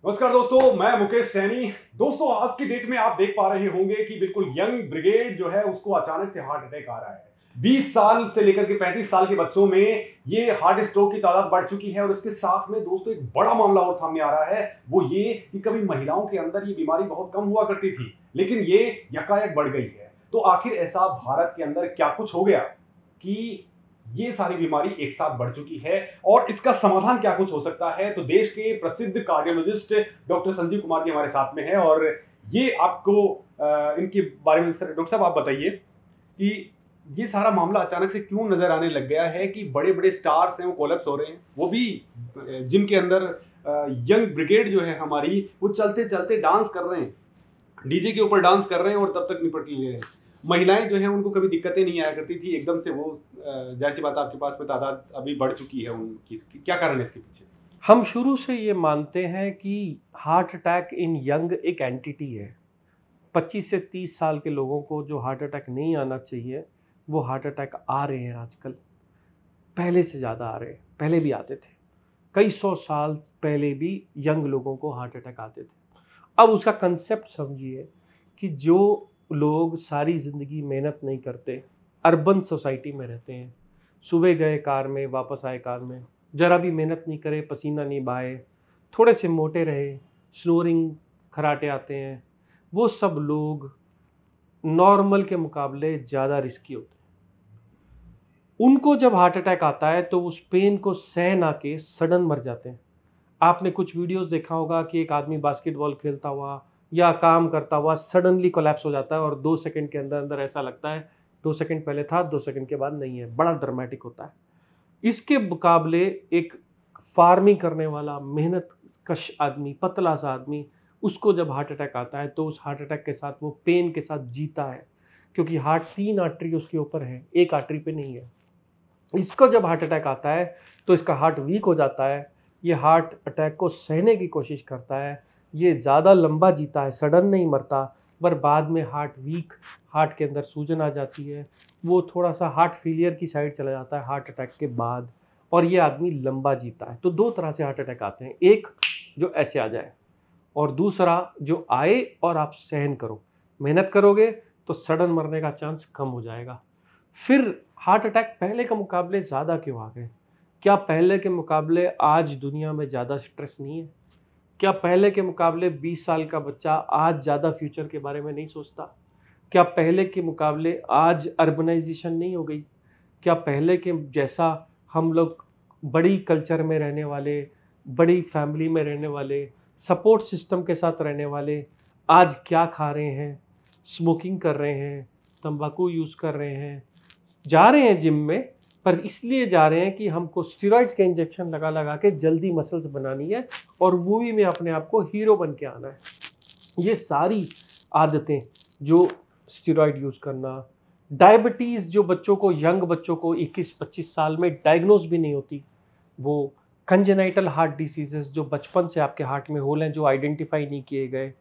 नमस्कार दोस्तों, मैं मुकेश सैनी। दोस्तों, आज की डेट में आप देख पा रहे होंगे कि बिल्कुल यंग ब्रिगेड जो है उसको अचानक से हार्ट अटैक आ रहा है। 20 साल से लेकर के 35 साल के बच्चों में ये हार्ट स्ट्रोक की तादाद बढ़ चुकी है। और इसके साथ में दोस्तों एक बड़ा मामला और सामने आ रहा है, वो ये कि कभी महिलाओं के अंदर ये बीमारी बहुत कम हुआ करती थी, लेकिन ये यकायक बढ़ गई है। तो आखिर ऐसा भारत के अंदर क्या कुछ हो गया कि ये सारी बीमारी एक साथ बढ़ चुकी है, और इसका समाधान क्या कुछ हो सकता है? तो देश के प्रसिद्ध कार्डियोलॉजिस्ट डॉक्टर संजीव कुमार जी हमारे साथ में हैं, और ये आपको इनके बारे में सर, डॉक्टर साहब आप बताइए कि ये सारा मामला अचानक से क्यों नजर आने लग गया है कि बड़े बड़े स्टार्स हैं वो कोलैप्स हो रहे हैं, वो भी जिम के अंदर। यंग ब्रिगेड जो है हमारी, वो चलते चलते डांस कर रहे हैं, डीजे के ऊपर डांस कर रहे हैं और तब तक निपट ले रहे हैं। महिलाएं जो हैं उनको कभी दिक्कतें नहीं आया करती थी, एकदम से वो जाहिर सी बात आपके पास में तादाद अभी बढ़ चुकी है उनकी। क्या कारण है इसके पीछे? हम शुरू से ये मानते हैं कि हार्ट अटैक इन यंग एक एंटिटी है। 25 से 30 साल के लोगों को जो हार्ट अटैक नहीं आना चाहिए, वो हार्ट अटैक आ रहे हैं आजकल। पहले से ज़्यादा आ रहे हैं, पहले भी आते थे। कई 100 साल पहले भी यंग लोगों को हार्ट अटैक आते थे। अब उसका कंसेप्ट समझिए कि जो लोग सारी ज़िंदगी मेहनत नहीं करते, अर्बन सोसाइटी में रहते हैं, सुबह गए कार में, वापस आए कार में, ज़रा भी मेहनत नहीं करे, पसीना नहीं बहाए, थोड़े से मोटे रहे, स्नोरिंग खराटे आते हैं, वो सब लोग नॉर्मल के मुकाबले ज़्यादा रिस्की होते हैं। उनको जब हार्ट अटैक आता है तो उस पेन को सह ना के सडन मर जाते हैं। आपने कुछ वीडियोस देखा होगा कि एक आदमी बास्केटबॉल खेलता हुआ या काम करता हुआ सडनली कोलैप्स हो जाता है, और 2 सेकंड के अंदर अंदर ऐसा लगता है 2 सेकंड पहले था, 2 सेकंड के बाद नहीं है। बड़ा ड्रामेटिक होता है। इसके मुकाबले एक फार्मिंग करने वाला मेहनत कश आदमी, पतला सा आदमी, उसको जब हार्ट अटैक आता है तो उस हार्ट अटैक के साथ वो पेन के साथ जीता है, क्योंकि हार्ट 3 आर्टरी उसके ऊपर है, एक आर्टरी पे नहीं है। इसको जब हार्ट अटैक आता है तो इसका हार्ट वीक हो जाता है, ये हार्ट अटैक को सहने की कोशिश करता है, ये ज़्यादा लंबा जीता है, सडन नहीं मरता, पर बाद में हार्ट वीक, हार्ट के अंदर सूजन आ जाती है, वो थोड़ा सा हार्ट फेलियर की साइड चला जाता है हार्ट अटैक के बाद, और ये आदमी लंबा जीता है। तो 2 तरह से हार्ट अटैक आते हैं, एक जो ऐसे आ जाए, और दूसरा जो आए और आप सहन करो, मेहनत करोगे तो सडन मरने का चांस कम हो जाएगा। फिर हार्ट अटैक पहले के मुकाबले ज़्यादा क्यों आ गए? क्या पहले के मुकाबले आज दुनिया में ज़्यादा स्ट्रेस नहीं है? क्या पहले के मुकाबले 20 साल का बच्चा आज ज़्यादा फ्यूचर के बारे में नहीं सोचता? क्या पहले के मुकाबले आज अर्बनाइजेशन नहीं हो गई? क्या पहले के जैसा हम लोग बड़ी कल्चर में रहने वाले, बड़ी फैमिली में रहने वाले, सपोर्ट सिस्टम के साथ रहने वाले, आज क्या खा रहे हैं? स्मोकिंग कर रहे हैं, तंबाकू यूज़ कर रहे हैं, जा रहे हैं जिम में, पर इसलिए जा रहे हैं कि हमको स्टेरॉइड्स के इंजेक्शन लगा लगा के जल्दी मसल्स बनानी है और मूवी में अपने आप को हीरो बन के आना है। ये सारी आदतें, जो स्टेरॉइड यूज़ करना, डायबिटीज़ जो बच्चों को, यंग बच्चों को 21-25 साल में डायग्नोज भी नहीं होती, वो कंजेनाइटल हार्ट डिसीजेस जो बचपन से आपके हार्ट में होल हैं, जो आइडेंटिफाई नहीं किए गए,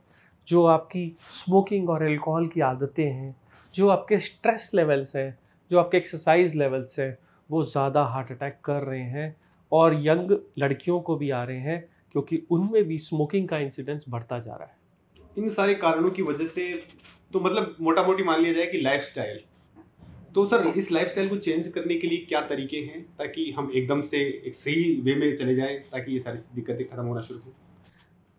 जो आपकी स्मोकिंग और अल्कोहल की आदतें हैं, जो आपके स्ट्रेस लेवल्स हैं, जो आपके एक्सरसाइज लेवल्स हैं, वो ज़्यादा हार्ट अटैक कर रहे हैं, और यंग लड़कियों को भी आ रहे हैं, क्योंकि उनमें भी स्मोकिंग का इंसिडेंस बढ़ता जा रहा है। इन सारे कारणों की वजह से तो मतलब मोटा मोटी मान लिया जाए कि लाइफस्टाइल। तो सर, इस लाइफस्टाइल को चेंज करने के लिए क्या तरीके हैं ताकि हम एकदम से एक सही वे में चले जाएं, ताकि ये सारी दिक्कतें खत्म होना शुरू हो?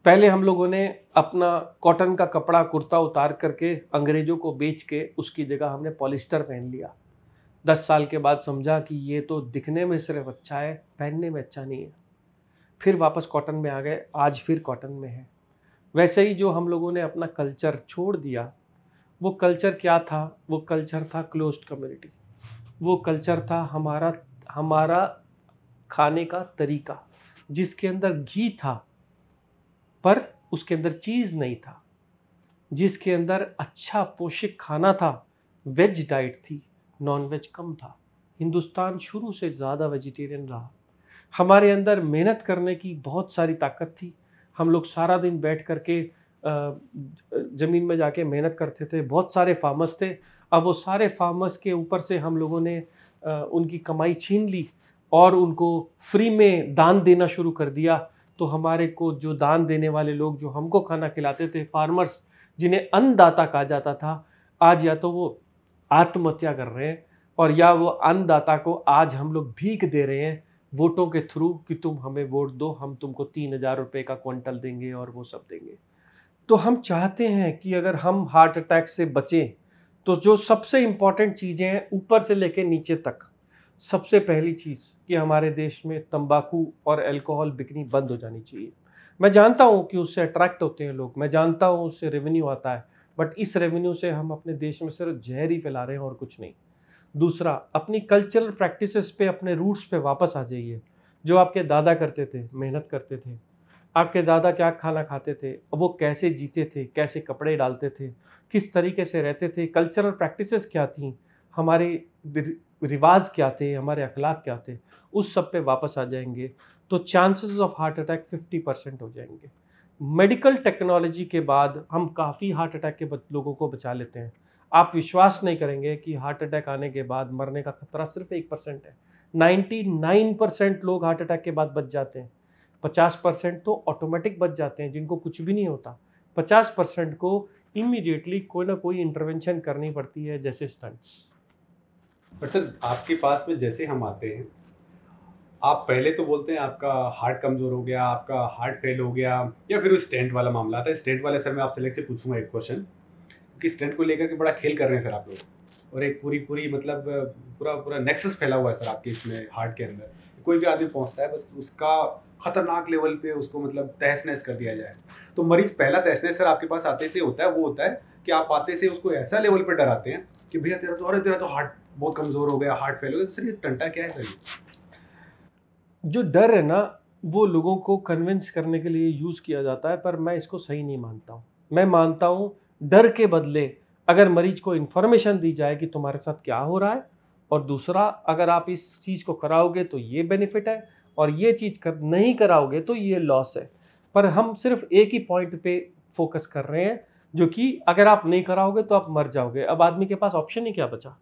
पहले हम लोगों ने अपना कॉटन का कपड़ा, कुर्ता उतार करके अंग्रेज़ों को बेच के उसकी जगह हमने पॉलिस्टर पहन लिया। 10 साल के बाद समझा कि ये तो दिखने में सिर्फ अच्छा है, पहनने में अच्छा नहीं है। फिर वापस कॉटन में आ गए, आज फिर कॉटन में है। वैसे ही जो हम लोगों ने अपना कल्चर छोड़ दिया, वो कल्चर क्या था? वो कल्चर था क्लोज्ड कम्युनिटी। वो कल्चर था हमारा खाने का तरीका, जिसके अंदर घी था पर उसके अंदर चीज़ नहीं था, जिसके अंदर अच्छा पौष्टिक खाना था, वेज डाइट थी, नॉन वेज कम था। हिंदुस्तान शुरू से ज़्यादा वेजिटेरियन रहा। हमारे अंदर मेहनत करने की बहुत सारी ताकत थी। हम लोग सारा दिन बैठ करके ज़मीन में जाके मेहनत करते थे। बहुत सारे फार्मर्स थे। अब वो सारे फार्मर्स के ऊपर से हम लोगों ने उनकी कमाई छीन ली और उनको फ्री में दान देना शुरू कर दिया तो हमारे को जो दान देने वाले लोग जो हमको खाना खिलाते थे, फार्मर्स जिन्हें अन्नदाता कहा जाता था, आज या तो वो आत्महत्या कर रहे हैं और या वो अन्नदाता को आज हम लोग भीख दे रहे हैं वोटों के थ्रू कि तुम हमें वोट दो, हम तुमको 3,000 रुपये का क्विंटल देंगे और वो सब देंगे। तो हम चाहते हैं कि अगर हम हार्ट अटैक से बचें तो जो सबसे इम्पॉर्टेंट चीज़ें हैं ऊपर से लेकर नीचे तक, सबसे पहली चीज़ कि हमारे देश में तंबाकू और अल्कोहल बिकनी बंद हो जानी चाहिए। मैं जानता हूँ कि उससे अट्रैक्ट होते हैं लोग, मैं जानता हूँ उससे रेवेन्यू आता है, बट इस रेवेन्यू से हम अपने देश में सिर्फ जहर ही फैला रहे हैं और कुछ नहीं। दूसरा, अपनी कल्चरल प्रैक्टिसेस पे, अपने रूट्स पे वापस आ जाइए। जो आपके दादा करते थे, मेहनत करते थे, आपके दादा क्या खाना खाते थे, वो कैसे जीते थे, कैसे कपड़े डालते थे, किस तरीके से रहते थे, कल्चरल प्रैक्टिसेस क्या थी, हमारे रिवाज क्या थे, हमारे अखलाक क्या थे, उस सब पे वापस आ जाएंगे तो चांसेस ऑफ हार्ट अटैक 50% हो जाएंगे। मेडिकल टेक्नोलॉजी के बाद हम काफ़ी हार्ट अटैक के लोगों को बचा लेते हैं। आप विश्वास नहीं करेंगे कि हार्ट अटैक आने के बाद मरने का खतरा सिर्फ 1% है। 99% लोग हार्ट अटैक के बाद बच जाते हैं। 50% तो ऑटोमेटिक बच जाते हैं जिनको कुछ भी नहीं होता। 50% को इमीडिएटली कोई ना कोई इंटरवेंशन करनी पड़ती है, जैसे स्टंट्स। पर सर आपके पास में जैसे हम आते हैं, आप पहले तो बोलते हैं आपका हार्ट कमज़ोर हो गया, आपका हार्ट फेल हो गया, या फिर वो स्टेंट वाला मामला आता है। स्टेंट वाले सर मैं आपसे अलग से पूछूंगा एक क्वेश्चन कि स्टेंट को लेकर के बड़ा खेल कर रहे हैं सर आप लोग, और एक पूरी पूरी मतलब पूरा नेक्सस फैला हुआ है सर आपके इसमें हार्ट के अंदर। कोई भी आदमी पहुंचता है बस उसका खतरनाक लेवल पे उसको मतलब तहस नहस कर दिया जाए। तो मरीज पहला तहस नहस सर आपके पास आते से होता है, वो होता है कि आप आते से उसको ऐसा लेवल पे डराते हैं कि भैया तेरा तो हार्ट बहुत कमज़ोर हो गया, हार्ट फेल हो गया। तो सर ये टंटा क्या है सर? जो डर है ना, वो लोगों को कन्विंस करने के लिए यूज़ किया जाता है, पर मैं इसको सही नहीं मानता हूँ। मैं मानता हूँ डर के बदले अगर मरीज को इन्फॉर्मेशन दी जाए कि तुम्हारे साथ क्या हो रहा है, और दूसरा अगर आप इस चीज़ को कराओगे तो ये बेनिफिट है और ये चीज़ नहीं कराओगे तो ये लॉस है। पर हम सिर्फ एक ही पॉइंट पे फोकस कर रहे हैं, जो कि अगर आप नहीं कराओगे तो आप मर जाओगे। अब आदमी के पास ऑप्शन ही क्या बचा।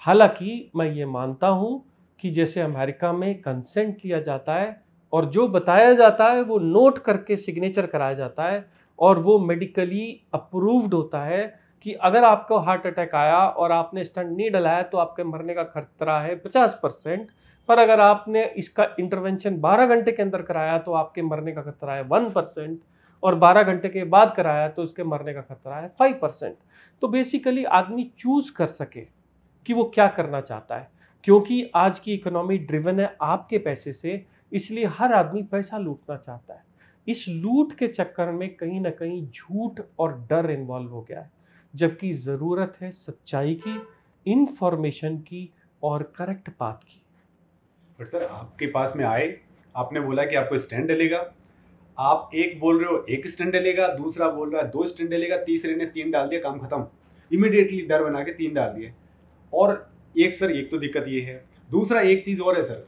हालांकि मैं ये मानता हूँ कि जैसे अमेरिका में कंसेंट लिया जाता है और जो बताया जाता है वो नोट करके सिग्नेचर कराया जाता है और वो मेडिकली अप्रूव्ड होता है कि अगर आपको हार्ट अटैक आया और आपने स्टंट नहीं डलाया तो आपके मरने का खतरा है 50%, पर अगर आपने इसका इंटरवेंशन 12 घंटे के अंदर कराया तो आपके मरने का खतरा है 1%, और 12 घंटे के बाद कराया तो उसके मरने का खतरा है 5%। तो बेसिकली आदमी चूज कर सके कि वो क्या करना चाहता है, क्योंकि आज की इकोनॉमी ड्रिवन है आपके पैसे से, इसलिए हर आदमी पैसा लूटना चाहता है। इस लूट के चक्कर में कहीं ना कहीं झूठ और डर इन्वॉल्व हो गया है, जबकि ज़रूरत है सच्चाई की, इंफॉर्मेशन की और करेक्ट पाथ की। बट सर आपके पास में आए, आपने बोला कि आपको स्टैंड डलेगा, आप एक बोल रहे हो एक स्टैंड डलेगा, दूसरा बोल रहा है 2 स्टैंड डलेगा, तीसरे ने 3 डाल दिया, काम खत्म। इमीडिएटली डर बना के 3 डाल दिए। और एक सर एक तो दिक्कत ये है, दूसरा एक चीज़ और है सर,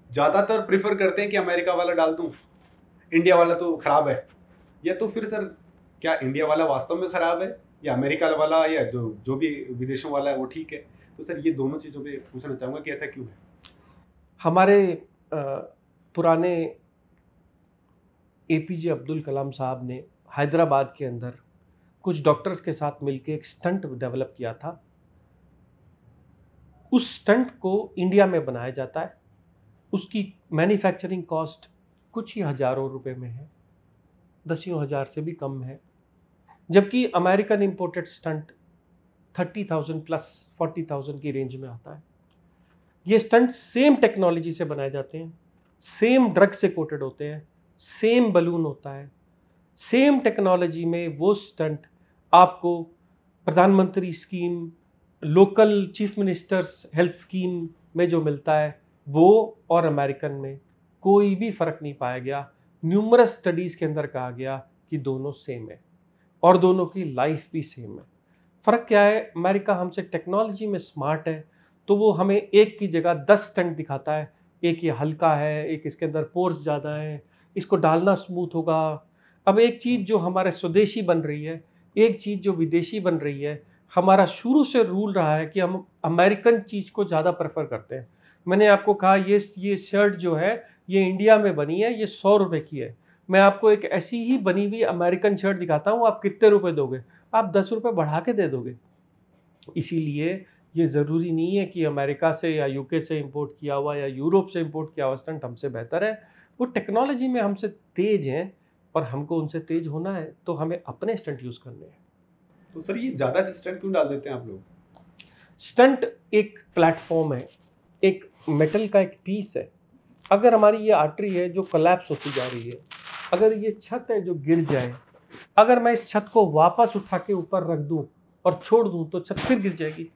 ज़्यादातर प्रेफर करते हैं कि अमेरिका वाला डाल दूँ, इंडिया वाला तो ख़राब है। या तो फिर सर क्या इंडिया वाला वास्तव में ख़राब है या अमेरिका वाला या जो भी विदेशों वाला है वो ठीक है? तो सर ये दोनों चीज़ों पे पूछना चाहूँगा कि ऐसा क्यों है? हमारे पुराने APJ अब्दुल कलाम साहब ने हैदराबाद के अंदर कुछ डॉक्टर्स के साथ मिलकर एक स्टंट डेवलप किया था। उस स्टंट को इंडिया में बनाया जाता है, उसकी मैन्युफैक्चरिंग कॉस्ट कुछ ही हज़ारों रुपए में है, 10,000 से भी कम है, जबकि अमेरिकन इंपोर्टेड स्टंट 30,000 प्लस 40,000 की रेंज में आता है। ये स्टंट सेम टेक्नोलॉजी से बनाए जाते हैं, सेम ड्रग से कोटेड होते हैं, सेम बलून होता है, सेम टेक्नोलॉजी में वो स्टंट आपको प्रधानमंत्री scheme, local chief ministers health scheme में जो मिलता है वो और अमेरिकन में कोई भी फ़र्क नहीं पाया गया। न्यूमरस स्टडीज़ के अंदर कहा गया कि दोनों सेम है और दोनों की लाइफ भी सेम है। फ़र्क क्या है, अमेरिका हमसे टेक्नोलॉजी में स्मार्ट है तो वो हमें एक की जगह 10 स्टंट दिखाता है, एक ये हल्का है, एक इसके अंदर पोर्स ज़्यादा है, इसको डालना स्मूथ होगा। अब एक चीज़ जो हमारे स्वदेशी बन रही है, एक चीज़ जो विदेशी बन रही है, हमारा शुरू से रूल रहा है कि हम अमेरिकन चीज़ को ज़्यादा प्रेफर करते हैं। मैंने आपको कहा ये शर्ट जो है ये इंडिया में बनी है, ये 100 रुपये की है। मैं आपको एक ऐसी ही बनी हुई अमेरिकन शर्ट दिखाता हूँ, आप कितने रुपए दोगे? आप 10 रुपये बढ़ा के दे दोगे। इसीलिए ये ज़रूरी नहीं है कि अमेरिका से या यूके से इंपोर्ट किया हुआ या यूरोप से इंपोर्ट किया हुआ स्टंट हमसे बेहतर है। वो टेक्नोलॉजी में हमसे तेज़ हैं, और हमको उनसे तेज़ होना है तो हमें अपने स्टंट यूज़ करने हैं। तो सर ये ज़्यादा स्टंट क्यों डाल देते हैं आप लोग? स्टंट एक प्लेटफॉर्म है, एक मेटल का एक पीस है। अगर हमारी ये आर्टरी है जो कोलैप्स होती जा रही है, अगर ये छत है जो गिर जाए, अगर मैं इस छत को वापस उठा के ऊपर रख दूं और छोड़ दूं तो छत फिर गिर जाएगी।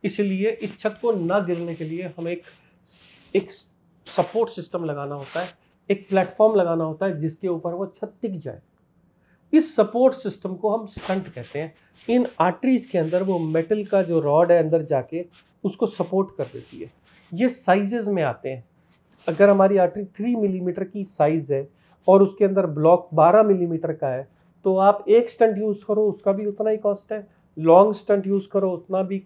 इसलिए इस छत को ना गिरने के लिए हमें एक सपोर्ट सिस्टम लगाना होता है, एक प्लेटफॉर्म लगाना होता है जिसके ऊपर वो छत टिक जाए। इस सपोर्ट सिस्टम को हम स्टंट कहते हैं। इन आर्टरीज के अंदर वो मेटल का जो रॉड है अंदर जाके उसको सपोर्ट कर देती है। ये साइजेस में आते हैं। अगर हमारी आर्टरी 3 मिलीमीटर की साइज़ है और उसके अंदर ब्लॉक 12 मिलीमीटर का है, तो आप एक स्टंट यूज़ करो उसका भी उतना ही कॉस्ट है, लॉन्ग स्टंट यूज़ करो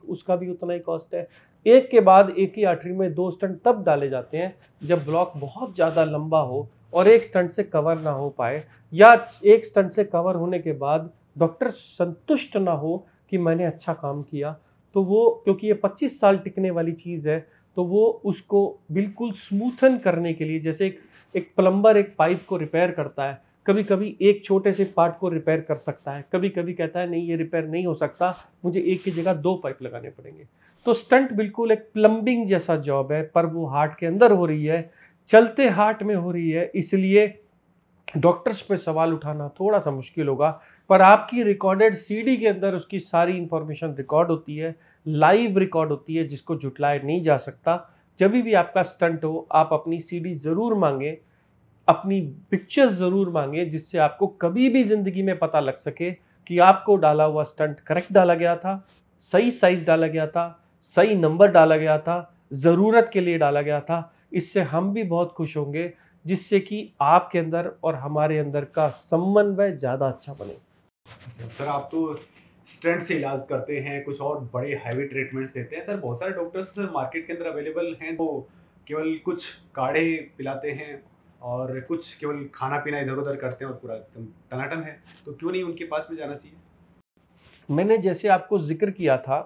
उसका भी उतना ही कॉस्ट है। एक के बाद एक ही आर्टरी में 2 स्टंट तब डाले जाते हैं जब ब्लॉक बहुत ज़्यादा लंबा हो और एक स्टंट से कवर ना हो पाए, या एक स्टंट से कवर होने के बाद डॉक्टर संतुष्ट ना हो कि मैंने अच्छा काम किया। तो वो, क्योंकि ये 25 साल टिकने वाली चीज़ है, तो वो उसको बिल्कुल स्मूथन करने के लिए, जैसे एक प्लम्बर एक पाइप को रिपेयर करता है, कभी कभी एक छोटे से पार्ट को रिपेयर कर सकता है, कभी कभी कहता है नहीं ये रिपेयर नहीं हो सकता, मुझे एक की जगह 2 पाइप लगाने पड़ेंगे। तो स्टंट बिल्कुल एक प्लम्बिंग जैसा जॉब है, पर वो हार्ट के अंदर हो रही है, चलते हार्ट में हो रही है। इसलिए डॉक्टर्स पे सवाल उठाना थोड़ा सा मुश्किल होगा, पर आपकी रिकॉर्डेड सीडी के अंदर उसकी सारी इंफॉर्मेशन रिकॉर्ड होती है, लाइव रिकॉर्ड होती है, जिसको जुटलाया नहीं जा सकता। जब भी आपका स्टंट हो, आप अपनी सीडी ज़रूर मांगें, अपनी पिक्चर्स ज़रूर मांगें, जिससे आपको कभी भी ज़िंदगी में पता लग सके कि आपको डाला हुआ स्टंट करेक्ट डाला गया था, सही साइज़ डाला गया था, सही नंबर डाला गया था, ज़रूरत के लिए डाला गया था। इससे हम भी बहुत खुश होंगे, जिससे कि आपके अंदर और हमारे अंदर का समन्वय ज़्यादा अच्छा बने। अच्छा सर, आप तो स्टंट से इलाज करते हैं, कुछ और बड़े हैवी ट्रीटमेंट्स देते हैं। सर बहुत सारे डॉक्टर्स मार्केट के अंदर अवेलेबल हैं, तो केवल कुछ काढ़े पिलाते हैं और कुछ केवल खाना पीना इधर उधर करते हैं और पूरा एकदम टनाटन है, तो क्यों नहीं उनके पास में जाना चाहिए? मैंने जैसे आपको जिक्र किया था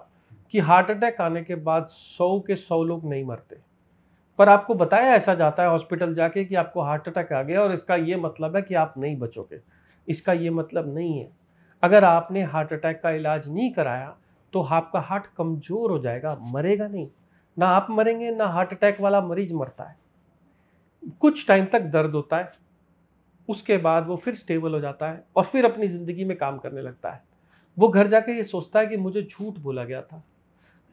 कि हार्ट अटैक आने के बाद 100 के 100 लोग नहीं मरते, पर आपको बताया ऐसा जाता है हॉस्पिटल जाके कि आपको हार्ट अटैक आ गया और इसका ये मतलब है कि आप नहीं बचोगे। इसका ये मतलब नहीं है। अगर आपने हार्ट अटैक का इलाज नहीं कराया तो आपका हार्ट कमज़ोर हो जाएगा, मरेगा नहीं। ना आप मरेंगे, ना हार्ट अटैक वाला मरीज मरता है। कुछ टाइम तक दर्द होता है, उसके बाद वो फिर स्टेबल हो जाता है और फिर अपनी ज़िंदगी में काम करने लगता है। वो घर जाके ये सोचता है कि मुझे झूठ बोला गया था।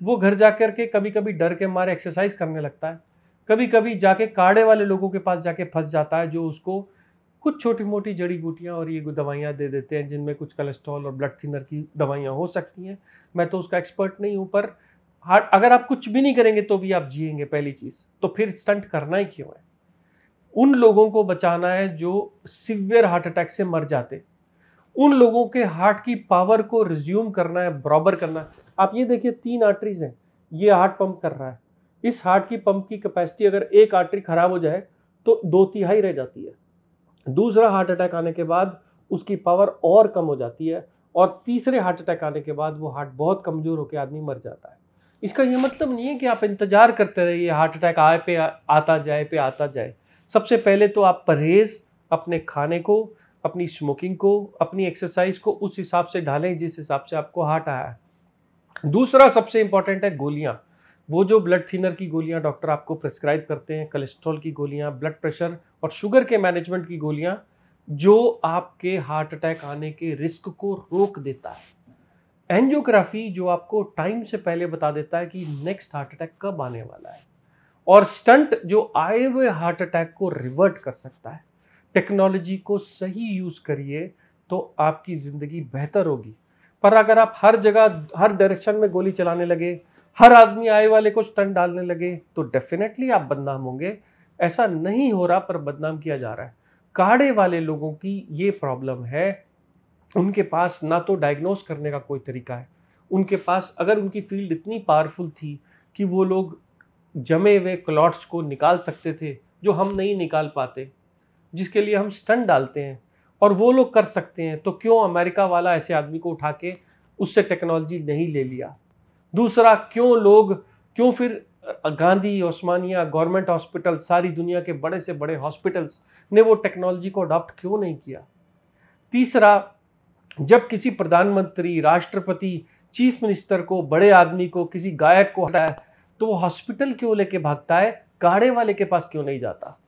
वो घर जाकर के कभी कभी डर के मारे एक्सरसाइज करने लगता है, कभी कभी जाके काढ़े वाले लोगों के पास जाके फंस जाता है, जो उसको कुछ छोटी मोटी जड़ी बूटियां और ये दवाइयां दे देते हैं, जिनमें कुछ कोलेस्ट्रॉल और ब्लड थिनर की दवाइयां हो सकती हैं। मैं तो उसका एक्सपर्ट नहीं हूं, पर अगर आप कुछ भी नहीं करेंगे तो भी आप जिएंगे पहली चीज़, तो फिर स्टंट करना ही क्यों है? उन लोगों को बचाना है जो सिवियर हार्ट अटैक से मर जाते, उन लोगों के हार्ट की पावर को रिज्यूम करना है, बराबर करना है। आप ये देखिए 3 आर्टरीज हैं, ये हार्ट पंप कर रहा है। इस हार्ट की पंप की कैपेसिटी अगर एक आर्टरी खराब हो जाए तो 2/3 रह जाती है। दूसरा हार्ट अटैक आने के बाद उसकी पावर और कम हो जाती है, और तीसरे हार्ट अटैक आने के बाद वो हार्ट बहुत कमजोर होकर आदमी मर जाता है। इसका ये मतलब नहीं है कि आप इंतजार करते रहिए हार्ट अटैक आए पे आता जाए। सबसे पहले तो आप परहेज, अपने खाने को, अपनी स्मोकिंग को, अपनी एक्सरसाइज को उस हिसाब से ढालें जिस हिसाब से आपको हार्ट आया है। दूसरा सबसे इंपॉर्टेंट है गोलियां। वो जो ब्लड थिनर की गोलियां डॉक्टर आपको प्रिस्क्राइब करते हैं, कोलेस्ट्रॉल की गोलियां, ब्लड प्रेशर और शुगर के मैनेजमेंट की गोलियां, जो आपके हार्ट अटैक आने के रिस्क को रोक देता है। एंजियोग्राफी जो आपको टाइम से पहले बता देता है कि नेक्स्ट हार्ट अटैक कब आने वाला है। और स्टंट जो आए हुए हार्ट अटैक को रिवर्ट कर सकता है। टेक्नोलॉजी को सही यूज़ करिए तो आपकी ज़िंदगी बेहतर होगी। पर अगर आप हर जगह हर डायरेक्शन में गोली चलाने लगे, हर आदमी आए वाले को स्टंट डालने लगे, तो डेफिनेटली आप बदनाम होंगे। ऐसा नहीं हो रहा, पर बदनाम किया जा रहा है। काढ़े वाले लोगों की ये प्रॉब्लम है, उनके पास ना तो डायग्नोस करने का कोई तरीका है। उनके पास, अगर उनकी फील्ड इतनी पावरफुल थी कि वो लोग जमे हुए क्लॉट्स को निकाल सकते थे, जो हम नहीं निकाल पाते, जिसके लिए हम स्टंट डालते हैं और वो लोग कर सकते हैं, तो क्यों अमेरिका वाला ऐसे आदमी को उठा के उससे टेक्नोलॉजी नहीं ले लिया? दूसरा, क्यों फिर गांधी, ओस्मानिया, गवर्नमेंट हॉस्पिटल, सारी दुनिया के बड़े से बड़े हॉस्पिटल्स ने वो टेक्नोलॉजी को अडॉप्ट क्यों नहीं किया? तीसरा, जब किसी प्रधानमंत्री, राष्ट्रपति, चीफ मिनिस्टर को, बड़े आदमी को, किसी गायक को हटाया तो वो हॉस्पिटल क्यों लेके भागता है, काढ़े वाले के पास क्यों नहीं जाता?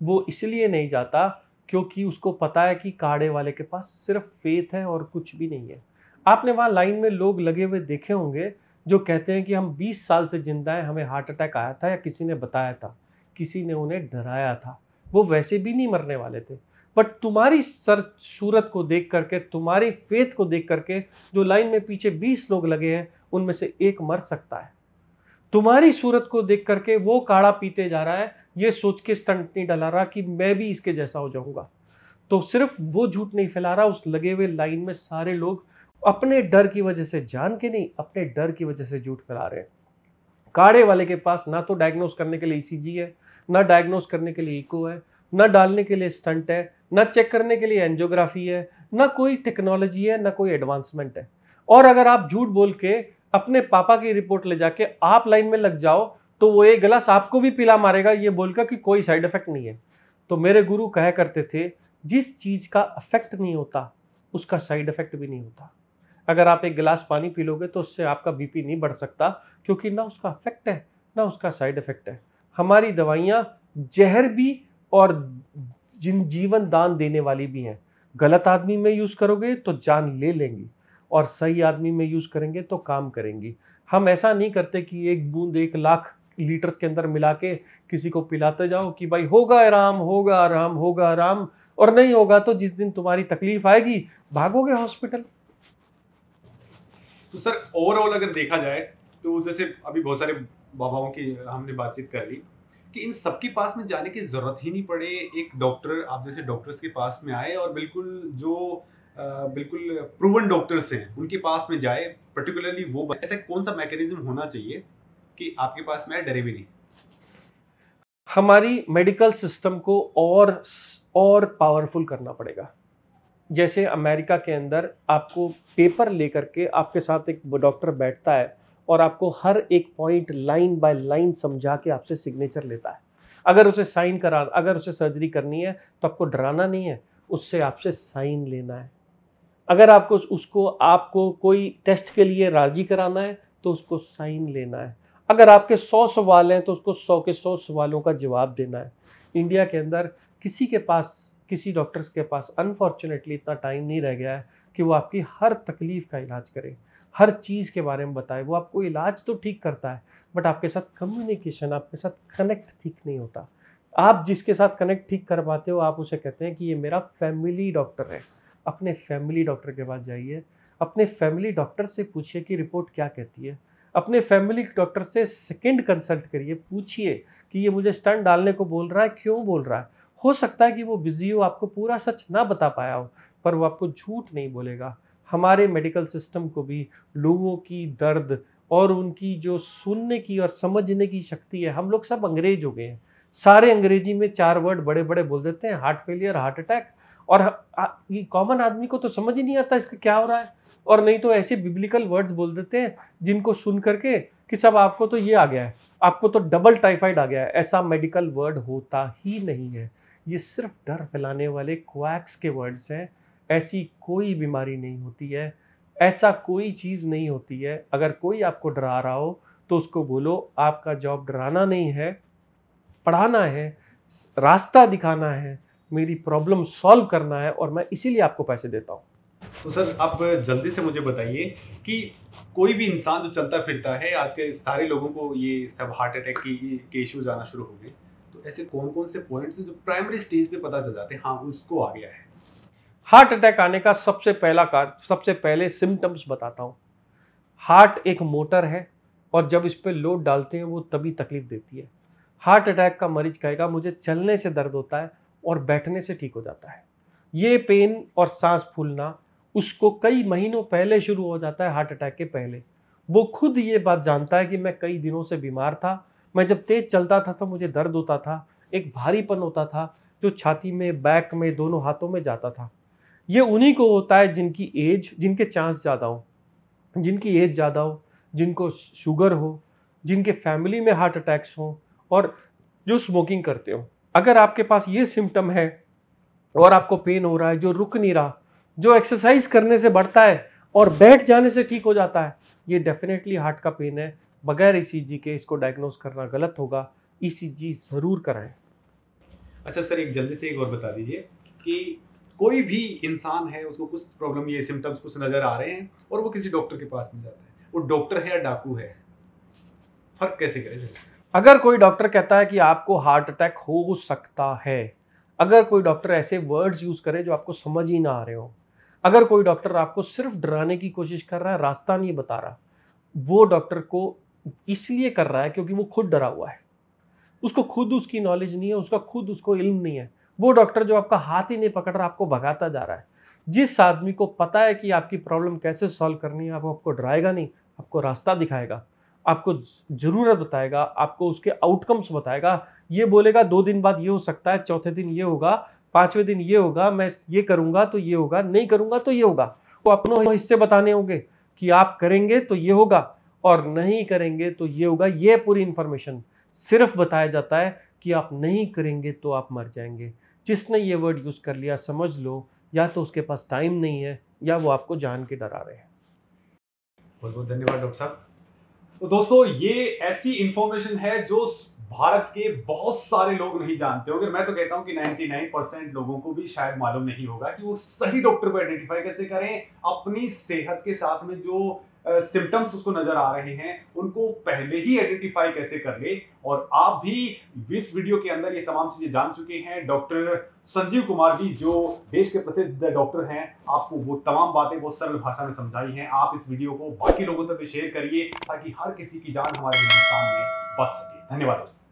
वो इसलिए नहीं जाता क्योंकि उसको पता है कि काढ़े वाले के पास सिर्फ फेथ है और कुछ भी नहीं है। आपने वहां लाइन में लोग लगे हुए देखे होंगे जो कहते हैं कि हम 20 साल से जिंदा हैं, हमें हार्ट अटैक आया था या किसी ने बताया था, किसी ने उन्हें डराया था, वो वैसे भी नहीं मरने वाले थे। बट तुम्हारी सूरत को देख करके, तुम्हारी फेथ को देख करके, जो लाइन में पीछे 20 लोग लगे हैं उनमें से एक मर सकता है। तुम्हारी सूरत को देख करके वो काढ़ा पीते जा रहा है, ये सोच के स्टंट नहीं डला रहा कि मैं भी इसके जैसा हो जाऊंगा। तो सिर्फ वो झूठ नहीं फैला रहा, उस लगे हुए लाइन में सारे लोग अपने डर की वजह से, जान के नहीं, अपने डर की वजह से झूठ फैला रहे हैं। काढ़े वाले के पास ना तो डायग्नोस करने के लिए ईसीजी है, ना डायग्नोस करने के लिए इको है, ना डालने के लिए स्टंट है, ना चेक करने के लिए एंजियोग्राफी है, ना कोई टेक्नोलॉजी है, ना कोई एडवांसमेंट है। और अगर आप झूठ बोल के अपने पापा की रिपोर्ट ले जाके आप लाइन में लग जाओ तो वो एक गिलास आपको भी पिला मारेगा, ये बोलकर कि कोई साइड इफेक्ट नहीं है। तो मेरे गुरु कहा करते थे, जिस चीज का इफेक्ट नहीं होता उसका साइड इफेक्ट भी नहीं होता। अगर आप एक गिलास पानी पी लोगे तो उससे आपका बीपी नहीं बढ़ सकता, क्योंकि ना उसका इफेक्ट है ना उसका साइड इफेक्ट है। हमारी दवाइयाँ जहर भी और जीवन दान देने वाली भी हैं। गलत आदमी में यूज करोगे तो जान ले लेंगी, और सही आदमी में यूज करेंगे तो काम करेंगी। हम ऐसा नहीं करते कि एक बूंद 1 लाख लीटर के अंदर मिला के किसी को पिलाते जाओ कि भाई होगा आराम, होगा आराम, होगा आराम, और नहीं होगा तो जिस दिन तुम्हारी तकलीफ आएगी भागोगे हॉस्पिटल। तो सर ओवरऑल अगर देखा जाए तो जैसे अभी बहुत सारे बाबाओं की हमने बातचीत कर ली कि इन सबके पास में जाने की जरूरत ही नहीं पड़े, एक डॉक्टर आप जैसे डॉक्टर्स के पास में आए और बिल्कुल जो बिल्कुल प्रूवन डॉक्टर्स हैं उनके पास में जाए, पर्टिकुलरली वो ऐसा कौन सा मैकेनिज्म होना चाहिए कि आपके पास में डरे भी नहीं? हमारी मेडिकल सिस्टम को और पावरफुल करना पड़ेगा। जैसे अमेरिका के अंदर आपको पेपर लेकर के आपके साथ एक डॉक्टर बैठता है और आपको हर एक पॉइंट लाइन बाय लाइन समझा के आपसे सिग्नेचर लेता है। अगर उसे अगर उसे सर्जरी करनी है तो आपको डराना नहीं है, उससे आपसे साइन लेना है। अगर आपको कोई टेस्ट के लिए राजी कराना है तो उसको साइन लेना है। अगर आपके 100 सवाल हैं तो उसको 100 के 100 सवालों का जवाब देना है। इंडिया के अंदर किसी डॉक्टर्स के पास अनफॉर्चुनेटली इतना टाइम नहीं रह गया है कि वो आपकी हर तकलीफ का इलाज करे, हर चीज़ के बारे में बताए। वो आपको इलाज तो ठीक करता है, बट आपके साथ कम्युनिकेशन, आपके साथ कनेक्ट ठीक नहीं होता। आप जिसके साथ कनेक्ट ठीक कर पाते हो आप उसे कहते हैं कि ये मेरा फैमिली डॉक्टर है। अपने फैमिली डॉक्टर के पास जाइए, अपने फैमिली डॉक्टर से पूछिए कि रिपोर्ट क्या कहती है। अपने फैमिली डॉक्टर से सेकंड कंसल्ट करिए, पूछिए कि ये मुझे स्टंट डालने को बोल रहा है, क्यों बोल रहा है। हो सकता है कि वो बिजी हो, आपको पूरा सच ना बता पाया हो, पर वो आपको झूठ नहीं बोलेगा। हमारे मेडिकल सिस्टम को भी लोगों की दर्द और उनकी जो सुनने की और समझने की शक्ति है, हम लोग सब अंग्रेज हो गए हैं। सारे अंग्रेजी में 4 वर्ड बड़े बड़े बोल देते हैं, हार्ट फेलियर, हार्ट अटैक, और ये कॉमन आदमी को तो समझ ही नहीं आता इसका क्या हो रहा है। और नहीं तो ऐसे बिब्लिकल वर्ड्स बोल देते हैं जिनको सुन करके कि सब आपको तो ये आ गया है, आपको तो डबल टाइफाइड आ गया है। ऐसा मेडिकल वर्ड होता ही नहीं है, ये सिर्फ डर फैलाने वाले क्वैक्स के वर्ड्स हैं। ऐसी कोई बीमारी नहीं होती है, ऐसा कोई चीज़ नहीं होती है। अगर कोई आपको डरा रहा हो तो उसको बोलो आपका जॉब डराना नहीं है, पढ़ाना है, रास्ता दिखाना है, मेरी प्रॉब्लम सॉल्व करना है, और मैं इसीलिए आपको पैसे देता हूँ। तो सर आप जल्दी से मुझे बताइए कि कोई भी इंसान जो चलता फिरता है, आज के सारे लोगों को ये सब हार्ट अटैक के इश्यूज आना शुरू हो गए, तो ऐसे कौन कौन से पॉइंट्स हैं जो प्राइमरी स्टेज पे पता चल जाते हैं हाँ उसको आ गया है? हार्ट अटैक आने का सबसे पहले सिम्टम्स बताता हूँ। हार्ट एक मोटर है और जब इस पर लोड डालते हैं वो तभी तकलीफ देती है। हार्ट अटैक का मरीज कहेगा मुझे चलने से दर्द होता है और बैठने से ठीक हो जाता है। ये पेन और सांस फूलना उसको कई महीनों पहले शुरू हो जाता है, हार्ट अटैक के पहले। वो खुद ये बात जानता है कि मैं कई दिनों से बीमार था, मैं जब तेज चलता था तो मुझे दर्द होता था, एक भारीपन होता था जो छाती में, बैक में, दोनों हाथों में जाता था। ये उन्हीं को होता है जिनके चांस ज़्यादा हो, जिनकी एज ज़्यादा हो, जिनको शुगर हो, जिनके फैमिली में हार्ट अटैक्स हों और जो स्मोकिंग करते हो। अगर आपके पास ये सिम्टम है और आपको पेन हो रहा है जो रुक नहीं रहा, जो एक्सरसाइज करने से बढ़ता है और बैठ जाने से ठीक हो जाता है, ये डेफिनेटली हार्ट का पेन है। बगैर ईसीजी के इसको डायग्नोज करना गलत होगा, ईसीजी ज़रूर कराएं। अच्छा सर, एक जल्दी से एक और बता दीजिए कि कोई भी इंसान है, उसको कुछ प्रॉब्लम, ये सिम्टम्स कुछ नज़र आ रहे हैं और वो किसी डॉक्टर के पास में जाता है, वो डॉक्टर है या डाकू है, फ़र्क कैसे करें सर? अगर कोई डॉक्टर कहता है कि आपको हार्ट अटैक हो सकता है, अगर कोई डॉक्टर ऐसे वर्ड्स यूज़ करे जो आपको समझ ही ना आ रहे हो, अगर कोई डॉक्टर आपको सिर्फ डराने की कोशिश कर रहा है, रास्ता नहीं बता रहा, वो डॉक्टर को इसलिए कर रहा है क्योंकि वो खुद डरा हुआ है। उसको खुद उसकी नॉलेज नहीं है, उसको इल्म नहीं है। वो डॉक्टर जो आपका हाथ ही नहीं पकड़ रहा, आपको भगाता जा रहा है। जिस आदमी को पता है कि आपकी प्रॉब्लम कैसे सॉल्व करनी है, वो आपको डराएगा नहीं, आपको रास्ता दिखाएगा, आपको ज़रूरत बताएगा, आपको उसके आउटकम्स बताएगा। ये बोलेगा 2 दिन बाद ये हो सकता है, चौथे दिन ये होगा, 5वें दिन ये होगा, मैं ये करूँगा तो ये होगा, नहीं करूँगा तो ये होगा। वो अपने हिस्से बताने होंगे कि आप करेंगे तो ये होगा और नहीं करेंगे तो ये होगा। ये पूरी इन्फॉर्मेशन सिर्फ बताया जाता है कि आप नहीं करेंगे तो आप मर जाएंगे। जिसने ये वर्ड यूज़ कर लिया, समझ लो या तो उसके पास टाइम नहीं है या वो आपको जान के डरा रहे हैं। बहुत बहुत धन्यवाद डॉक्टर साहब। तो दोस्तों, ये ऐसी इंफॉर्मेशन है जो भारत के बहुत सारे लोग नहीं जानते होंगे। मैं तो कहता हूं कि 99% लोगों को भी शायद मालूम नहीं होगा कि वो सही डॉक्टर को आइडेंटिफाई कैसे करें। अपनी सेहत के साथ में जो सिम्टम्स उसको नजर आ रहे हैं उनको पहले ही आइडेंटिफाई कैसे कर ले। और आप भी इस वीडियो के अंदर ये तमाम चीजें जान चुके हैं। डॉक्टर संजीव कुमार जी जो देश के प्रसिद्ध डॉक्टर हैं, आपको वो तमाम बातें बहुत सरल भाषा में समझाई हैं। आप इस वीडियो को बाकी लोगों तक भी शेयर करिए ताकि हर किसी की जान हमारे हिंदुस्तान में बच सके। धन्यवाद दोस्तों।